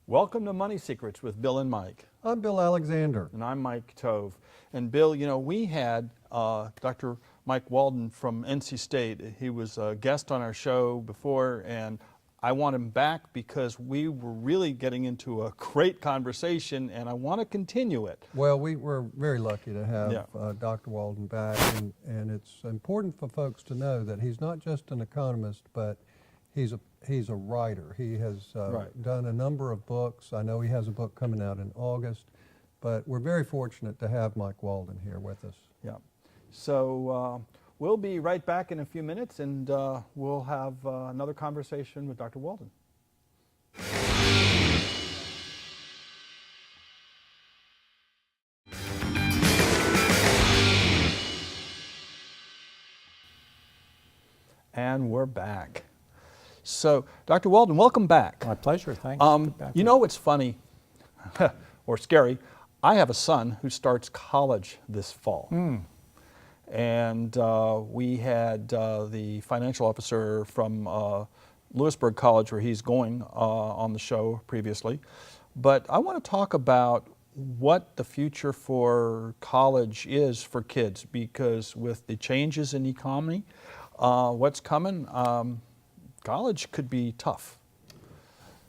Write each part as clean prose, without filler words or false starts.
Welcome to Money Secrets with Bill and Mike. I'm Bill Alexander. And I'm Mike Tove. And Bill, you know, we had Dr. Mike Walden from NC State. He was a guest on our show before, and I want him back because we were really getting into a great conversation, and I want to continue it. Well, we were very lucky to have Dr. Walden back, and it's important for folks to know that he's not just an economist, but he's a writer. He has done a number of books. I know he has a book coming out in August, but we're very fortunate to have Mike Walden here with us. Yeah. So we'll be right back in a few minutes, and we'll have another conversation with Dr. Walden. And we're back. So, Dr. Walden, welcome back. My pleasure, thanks. You know what's funny, or scary? I have a son who starts college this fall. And we had the financial officer from Lewisburg College, where he's going, on the show previously. But I want to talk about what the future for college is for kids, because with the changes in the economy, what's coming, college could be tough.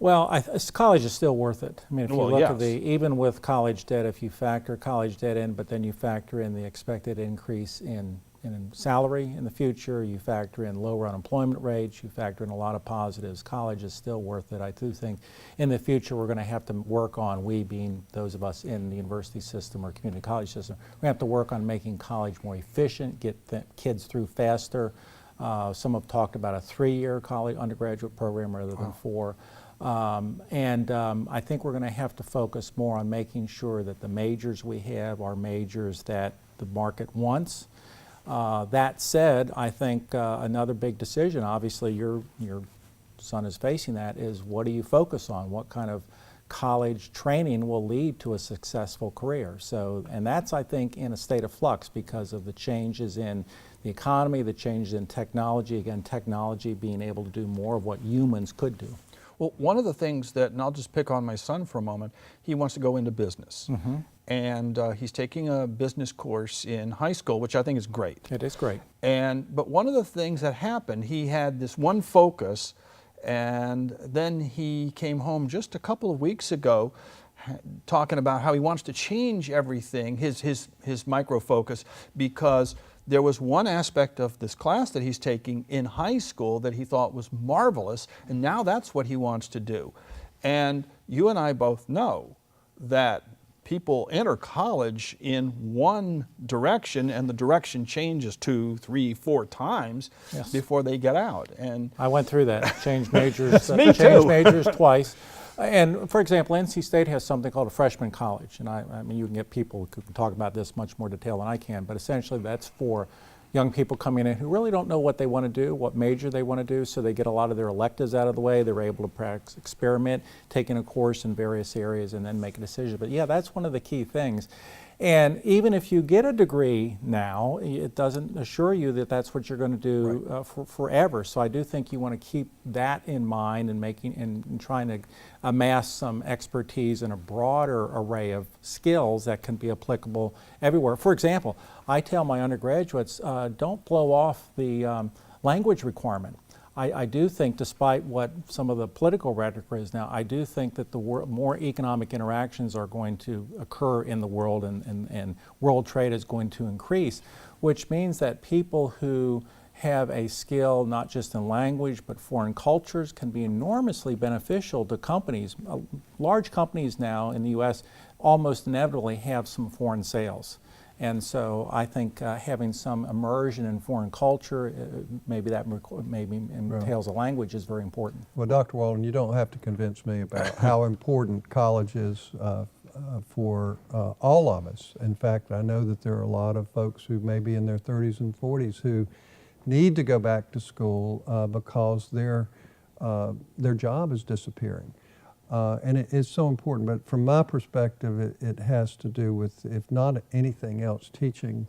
Well, college is still worth it. I mean, if you look at even with college debt, if you factor college debt in, but then you factor in the expected increase in salary in the future, you factor in lower unemployment rates, you factor in a lot of positives, college is still worth it. I do think in the future we're going to have to work on, we being those of us in the university system or community college system, we have to work on making college more efficient, get kids through faster. Some have talked about a 3-year college undergraduate program rather than 4. I think we're going to have to focus more on making sure that the majors we have are majors that the market wants. That said, I think another big decision, obviously your son is facing that, is what do you focus on? What kind of college training will lead to a successful career? So, and that's, I think, in a state of flux because of the changes in the economy, the changes in technology, again, technology being able to do more of what humans could do. Well, one of the things that, and I'll just pick on my son for a moment, he wants to go into business. And he's taking a business course in high school, which I think is great. It is great. But one of the things that happened, he had this one focus, and then he came home just a couple of weeks ago talking about how he wants to change everything, his micro focus, because there was one aspect of this class that he's taking in high school that he thought was marvelous, and now that's what he wants to do. And you and I both know that people enter college in one direction, and the direction changes 2, 3, 4 times before they get out. And I went through that, changed majors, Me too. changed majors twice. And for example, NC State has something called a freshman college, and I mean, you can get people who can talk about this much more detail than I can, but essentially that's for young people coming in who really don't know what they want to do, what major they want to do, so they get a lot of their electives out of the way, they're able to practice, experiment, taking a course in various areas and then make a decision. But yeah, that's one of the key things. And even if you get a degree now, it doesn't assure you that that's what you're going to do forever. So I do think you want to keep that in mind and trying to amass some expertise and a broader array of skills that can be applicable everywhere. For example, I tell my undergraduates, don't blow off the language requirement. I do think, despite what some of the political rhetoric is now, I do think that the more economic interactions are going to occur in the world, and world trade is going to increase, which means that people who have a skill not just in language but foreign cultures can be enormously beneficial to companies. Large companies now in the U.S. almost inevitably have some foreign sales. And so I think having some immersion in foreign culture, maybe that entails a language, is very important. Well, Dr. Walden, you don't have to convince me about how important college is for all of us. In fact, I know that there are a lot of folks who may be in their 30s and 40s who need to go back to school because their job is disappearing. And it's so important, but from my perspective, it has to do with, if not anything else, teaching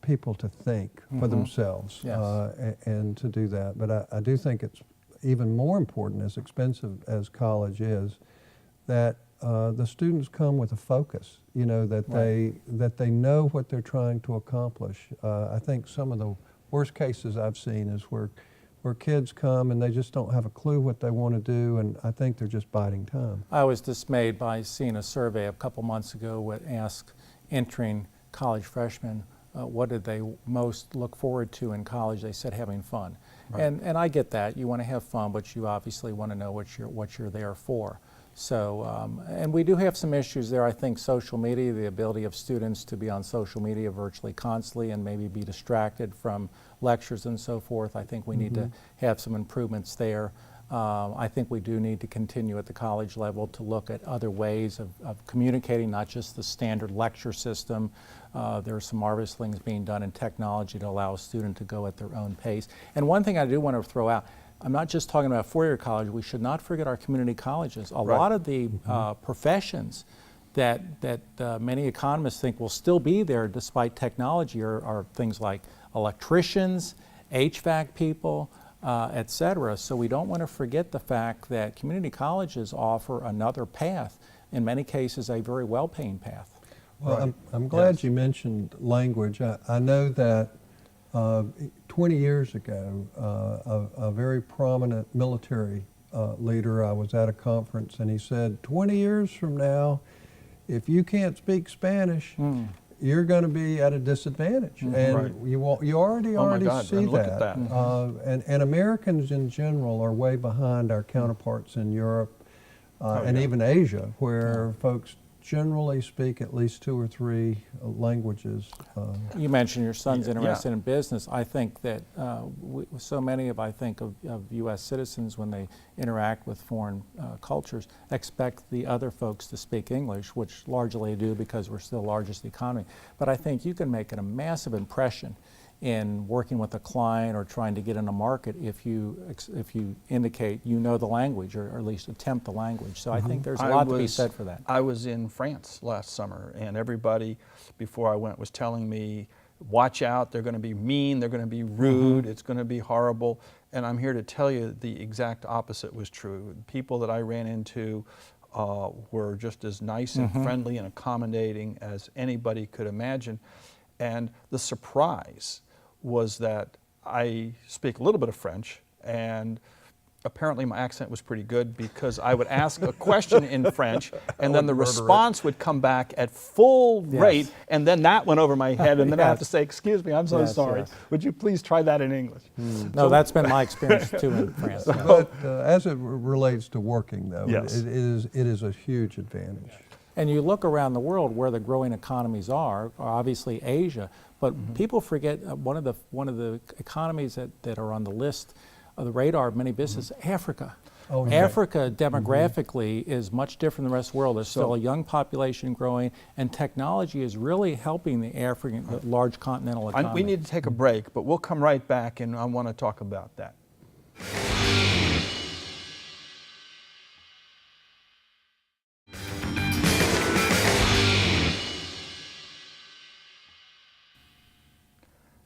people to think for themselves and to do that. But I do think it's even more important, as expensive as college is, that the students come with a focus, you know, that they know what they're trying to accomplish. I think some of the worst cases I've seen is where kids come and they just don't have a clue what they want to do, and I think they're just biding time. I was dismayed by seeing a survey a couple months ago that asked entering college freshmen what did they most look forward to in college. They said having fun. Right. And I get that. You want to have fun, but you obviously want to know what you're there for. So, and we do have some issues there. I think social media, the ability of students to be on social media virtually constantly and maybe be distracted from lectures and so forth. I think we need to have some improvements there. I think we do need to continue at the college level to look at other ways of communicating, not just the standard lecture system. There are some marvelous things being done in technology to allow a student to go at their own pace. And one thing I do want to throw out, I'm not just talking about four-year college. We should not forget our community colleges. A lot of the professions that many economists think will still be there despite technology are things like electricians, HVAC people, et cetera. So we don't want to forget the fact that community colleges offer another path, in many cases a very well-paying path. Well, I'm glad you mentioned language. I know that 20 years ago, a very prominent military leader, I was at a conference, and he said, 20 years from now, if you can't speak Spanish, you're going to be at a disadvantage. And you already see look at that. And Americans in general are way behind our counterparts in Europe and even Asia, where folks generally speak at least 2 or 3 languages. You mentioned your son's interested in business. I think that so many of U.S. citizens, when they interact with foreign cultures, expect the other folks to speak English, which largely do because we're still the largest economy. But I think you can make a massive impression in working with a client or trying to get in a market if you indicate you know the language, or at least attempt the language. So I think there's a lot to be said for that. I was in France last summer, and everybody before I went was telling me, watch out, they're going to be mean, they're going to be rude, it's going to be horrible. And I'm here to tell you the exact opposite was true. People that I ran into were just as nice and friendly and accommodating as anybody could imagine. And the surprise was that I speak a little bit of French, and apparently my accent was pretty good because I would ask a question in French, and then the response would come back at full rate, and then that went over my head, and then I have to say, excuse me, I'm so sorry. Would you please try that in English? No, that's been my experience too in France. But as it relates to working, though, it is a huge advantage. And you look around the world where the growing economies are obviously Asia, but people forget one of the economies that are on the list of the radar of many businesses, Africa. Africa demographically is much different than the rest of the world. There's still a young population growing, and technology is really helping the African, the large continental economy. We need to take a break, but we'll come right back, and I want to talk about that.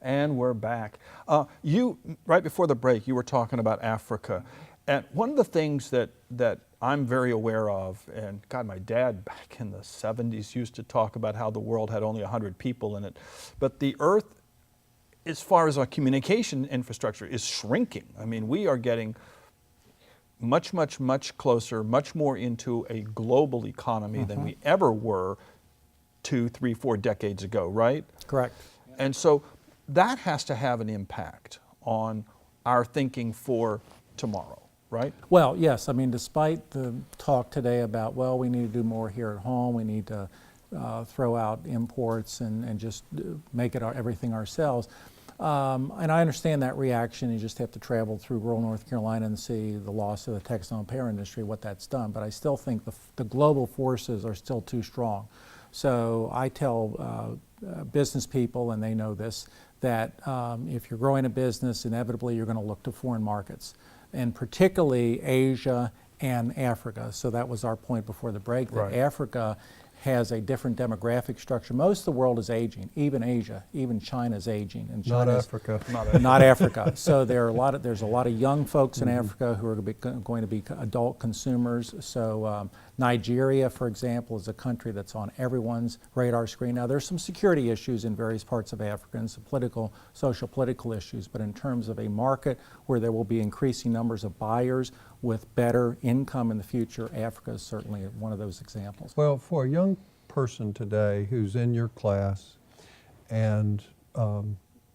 And we're back. Right before the break, you were talking about Africa. And one of the things that I'm very aware of, and God, my dad back in the 70s used to talk about how the world had only 100 people in it. But the earth, as far as our communication infrastructure, is shrinking. I mean, we are getting much, much, much closer, much more into a global economy than we ever were 2, 3, 4 decades ago, right? Correct. And so that has to have an impact on our thinking for tomorrow, right? Well, yes. I mean, despite the talk today about, well, we need to do more here at home, we need to throw out imports and just make it everything ourselves. And I understand that reaction. You just have to travel through rural North Carolina and see the loss of the textile and apparel industry, what that's done. But I still think the global forces are still too strong. So I tell business people, and they know this, that if you're growing a business, inevitably you're going to look to foreign markets, and particularly Asia and Africa. So that was our point before the break, that Africa has a different demographic structure. Most of the world is aging, even Asia, even China is aging. And Not China's- Africa. Not Africa. So there's a lot of young folks in Africa who are going to be adult consumers. So Nigeria, for example, is a country that's on everyone's radar screen. Now there's some security issues in various parts of Africa and some social political issues, but in terms of a market where there will be increasing numbers of buyers with better income in the future, Africa is certainly one of those examples. Well, for a young person today who's in your class and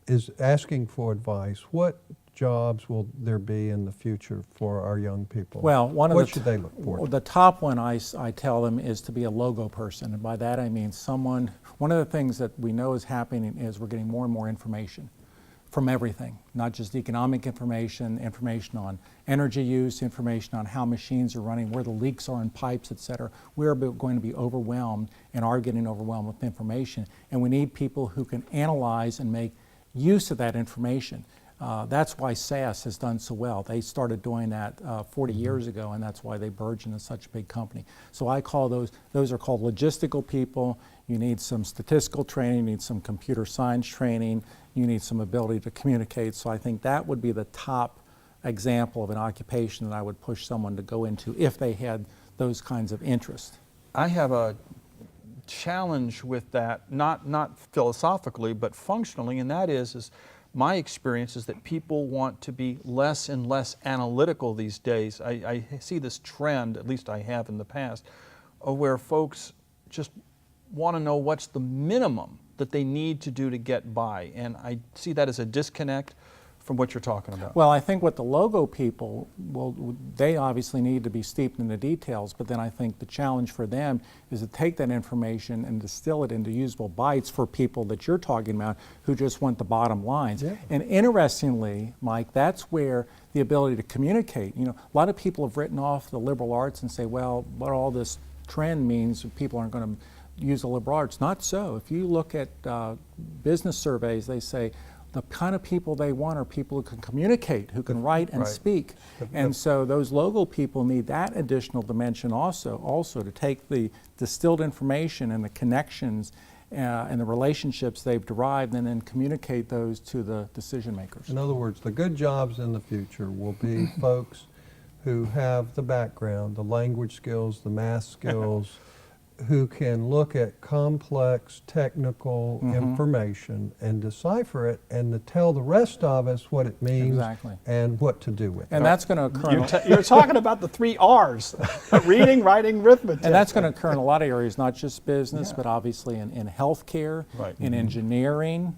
is asking for advice, what jobs will there be in the future for our young people? Well, what should they look for? The top one I tell them is to be a logo person, and by that I mean one of the things that we know is happening is we're getting more and more information from everything, not just economic information, information on energy use, information on how machines are running, where the leaks are in pipes, et cetera. We're going to be overwhelmed and are getting overwhelmed with information, and we need people who can analyze and make use of that information. That's why SAS has done so well. They started doing that 40 years ago, and that's why they burgeoned in such a big company. So I call those are called logistical people. You need some statistical training, you need some computer science training, you need some ability to communicate. So I think that would be the top example of an occupation that I would push someone to go into if they had those kinds of interests. I have a challenge with that, not philosophically, but functionally, and that is my experience is that people want to be less and less analytical these days. I see this trend, at least I have in the past, where folks just want to know what's the minimum that they need to do to get by, and I see that as a disconnect from what you're talking about. Well, I think what the logo people, they obviously need to be steeped in the details, but then I think the challenge for them is to take that information and distill it into usable bites for people that you're talking about who just want the bottom lines. Yeah. And interestingly, Mike, that's where the ability to communicate, a lot of people have written off the liberal arts and say, well, what all this trend means, people aren't going to use the liberal arts. Not so. If you look at business surveys, they say the kind of people they want are people who can communicate, who can write and Right. speak. And so those logo people need that additional dimension also to take the distilled information and the connections and the relationships they've derived and then communicate those to the decision makers. In other words, the good jobs in the future will be folks who have the background, the language skills, the math skills, who can look at complex technical information and decipher it and to tell the rest of us what it means Exactly. and what to do with it. And that's going to occur. You're talking about the 3 R's, reading, writing, arithmetic. And that's going to occur in a lot of areas, not just business, but obviously in healthcare, Right. in engineering,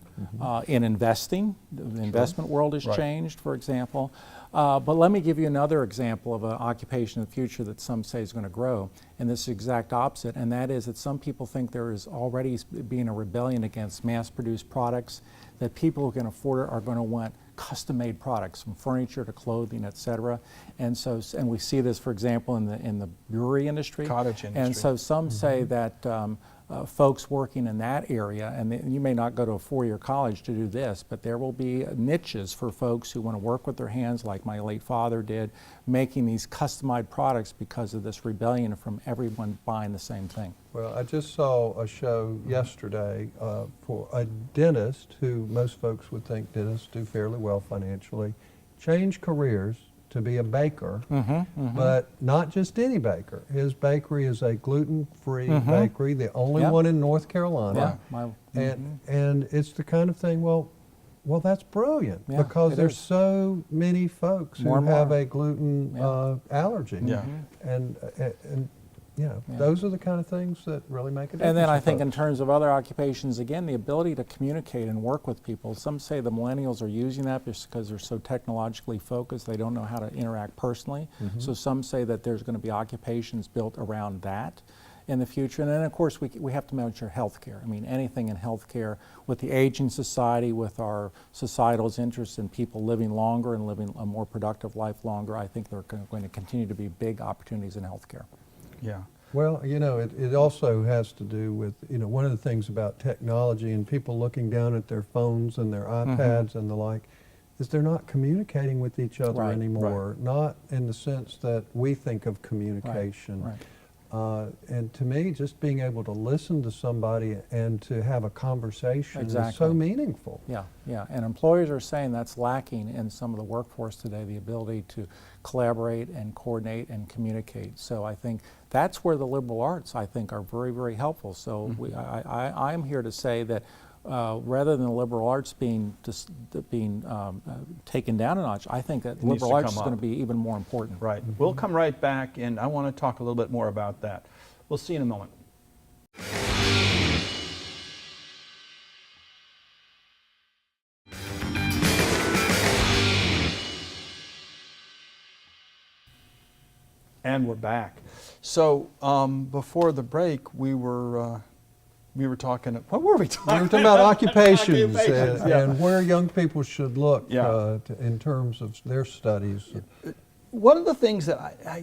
in investing. The investment world has Right. changed, for example. But let me give you another example of an occupation in the future that some say is going to grow, and this is the exact opposite, and that is that some people think there is already being a rebellion against mass-produced products, that people who can afford it are going to want custom-made products, from furniture to clothing, et cetera. And we see this, for example, in the brewery industry. Cottage industry. And so some say that folks working in that area, and you may not go to a 4-year college to do this, but there will be niches for folks who want to work with their hands like my late father did, making these customized products because of this rebellion from everyone buying the same thing. Well, I just saw a show yesterday for a dentist who most folks would think dentists do fairly well financially, changed careers to be a baker, but not just any baker. His bakery is a gluten-free bakery, the only Yep. one in North Carolina. Yeah. And it's the kind of thing, well, that's brilliant Yeah, because it there's is. so many folks who More and have more. a gluten allergy. Yeah. And those are the kind of things that really make a difference. And then I to think in folks. terms of other occupations, again, the ability to communicate and work with people. Some say the millennials are using that just because they're so technologically focused, they don't know how to interact personally. So some say that there's going to be occupations built around that in the future. And then, of course, we have to mention healthcare. I mean, anything in healthcare with the aging society, with our societal's interest in people living longer and living a more productive life longer, I think there are going to continue to be big opportunities in healthcare. Yeah. Well, it also has to do with, one of the things about technology and people looking down at their phones and their iPads and the like, is they're not communicating with each other Right, anymore. Not in the sense that we think of communication. Right. And to me, just being able to listen to somebody and to have a conversation is Exactly. so meaningful. Yeah, yeah, and employers are saying that's lacking in some of the workforce today, the ability to collaborate and coordinate and communicate. So I think that's where the liberal arts, I think, are very, very helpful. So I'm here to say that rather than the liberal arts being taken down a notch, I think that liberal arts is going to be even more important. Right. We'll come right back, and I want to talk a little bit more about that. We'll see you in a moment. And we're back. So before the break, we were talking. What were we talking? We were talking about occupations yeah. and where young people should look Yeah. in terms of their studies. One of the things that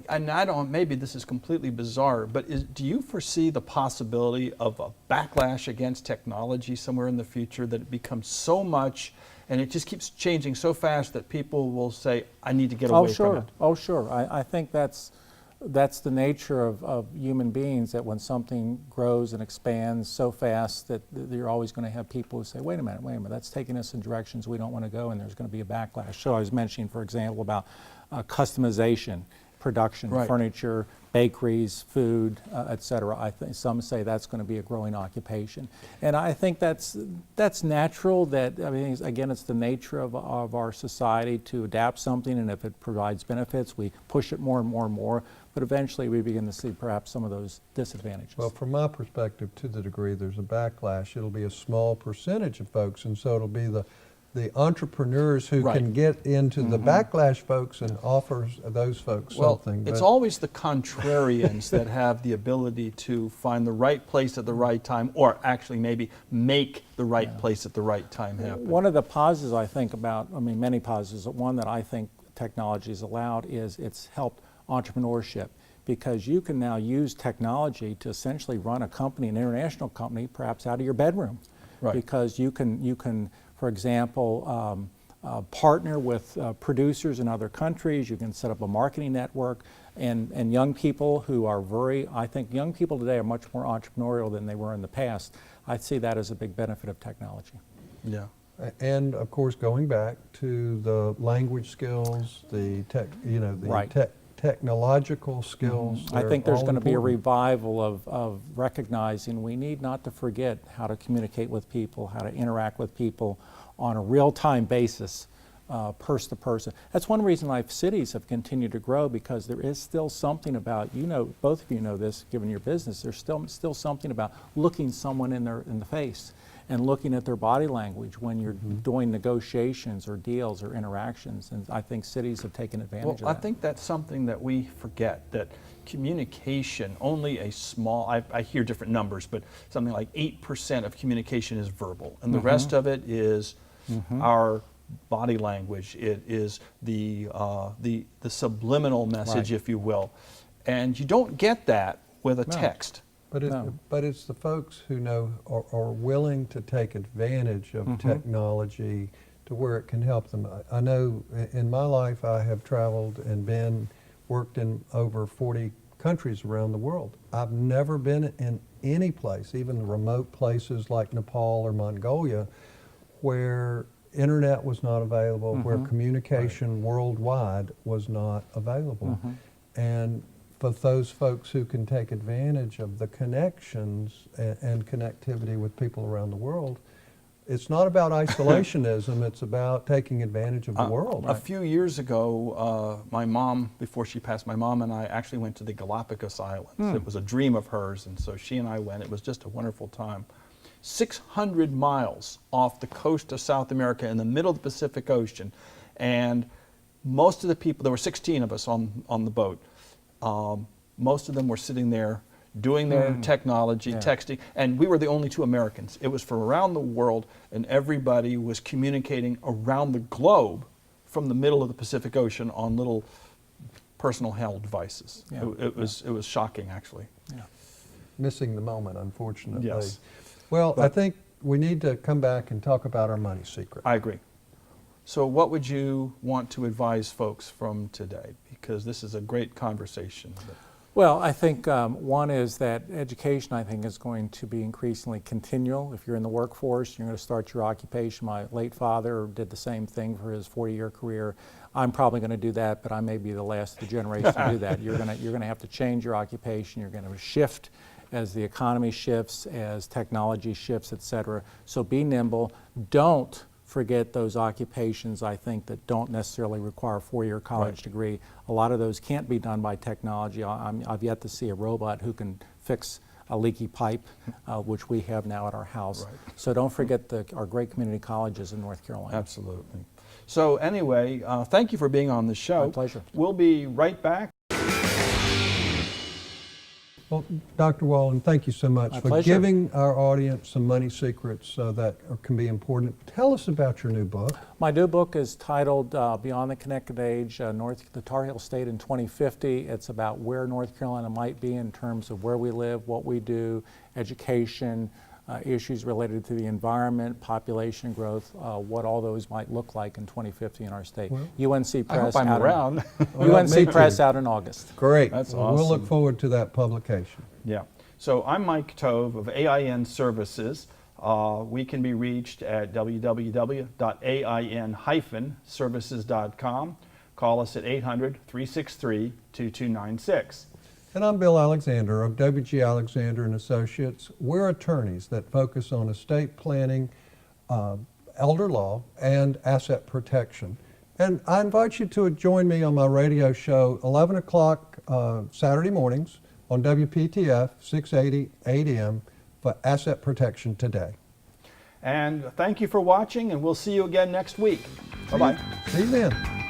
I don't, maybe this is completely bizarre, but do you foresee the possibility of a backlash against technology somewhere in the future, that it becomes so much and it just keeps changing so fast that people will say, I need to get away from it? Oh, sure. I think that's the nature of human beings, that when something grows and expands so fast that you're always going to have people who say, wait a minute, that's taking us in directions we don't want to go, and there's going to be a backlash. So I was mentioning, for example, about customization, production, Right. furniture, bakeries, food, et cetera. I think some say that's going to be a growing occupation. And I think that's natural. That, I mean, again, it's the nature of our society to adapt something, and if it provides benefits, we push it more and more and more. But eventually we begin to see perhaps some of those disadvantages. Well, from my perspective, to the degree there's a backlash, it'll be a small percentage of folks, and so it'll be the entrepreneurs who Right. can get into the backlash folks and offer those folks something. It's But always the contrarians that have the ability to find the right place at the right time, or actually maybe make the right place at the right time happen. One of the positives I think about, I mean, many positives, but one that I think technology has allowed is it's helped entrepreneurship, because you can now use technology to essentially run a company, an international company, perhaps out of your bedroom. Right. Because you can, for example, partner with producers in other countries. You can set up a marketing network, and young people who are I think young people today are much more entrepreneurial than they were in the past. I see that as a big benefit of technology. Yeah. and of course, going back to the language skills, the Right. technological skills. I they're think there's all going to be a important. revival of recognizing we need not to forget how to communicate with people, how to interact with people on a real-time basis, person to person. That's one reason life cities have continued to grow, because there is still something about, both of you know this, given your business, there's still something about looking someone in the face and looking at their body language when you're doing negotiations or deals or interactions. And I think cities have taken advantage of that. Well, I think that's something that we forget, that communication, only a small, I hear different numbers, but something like 8% of communication is verbal, and the rest of it is our body language. It is the subliminal message, Right. if you will. And you don't get that with a text. But it's the folks who know are willing to take advantage of technology to where it can help them. I know in my life I have traveled and worked in over 40 countries around the world. I've never been in any place, even remote places like Nepal or Mongolia, where internet was not available, where communication worldwide was not available. And for those folks who can take advantage of the connections and connectivity with people around the world, it's not about isolationism, it's about taking advantage of the world. A few years ago, my mom, before she passed, my mom and I actually went to the Galapagos Islands. It was a dream of hers, and so she and I went. It was just a wonderful time. 600 miles off the coast of South America in the middle of the Pacific Ocean, and most of the people, there were 16 of us on the boat, most of them were sitting there doing their technology, texting, and we were the only two Americans. It was from around the world, and everybody was communicating around the globe from the middle of the Pacific Ocean on little personal held devices. Yeah. It was shocking, actually. Yeah. Missing the moment, unfortunately. Yes. Well, I think we need to come back and talk about our money secret. I agree. So what would you want to advise folks from today? Because this is a great conversation. Well, I think one is that education, I think, is going to be increasingly continual. If you're in the workforce, you're going to start your occupation. My late father did the same thing for his 40-year career. I'm probably going to do that, but I may be the last of the generation to do that. You're going to have to change your occupation. You're going to shift as the economy shifts, as technology shifts, et cetera. So be nimble. Don't forget those occupations, I think, that don't necessarily require a 4-year college degree. A lot of those can't be done by technology. I've yet to see a robot who can fix a leaky pipe, which we have now at our house. Right. So don't forget our great community colleges in North Carolina. Absolutely. So anyway, thank you for being on the show. My pleasure. We'll be right back. Well, Dr. Wallen, thank you so much My for pleasure. giving our audience some money secrets that can be important. Tell us about your new book. My new book is titled Beyond the Connected Age, the Tar Heel State in 2050. It's about where North Carolina might be in terms of where we live, what we do, education, issues related to the environment, population growth, what all those might look like in 2050 in our state. Well, UNC I Press. hope I'm around. Well, me UNC Press too. out in August. Great. That's Well, We'll look awesome. forward to that publication. Yeah. So I'm Mike Tove of AIN Services. We can be reached at www.ain-services.com. Call us at 800-363-2296. And I'm Bill Alexander of W.G. Alexander and Associates. We're attorneys that focus on estate planning, elder law, and asset protection. And I invite you to join me on my radio show 11 o'clock Saturday mornings on WPTF 680 AM for Asset Protection Today. And thank you for watching, and we'll see you again next week. Bye-bye. See you then.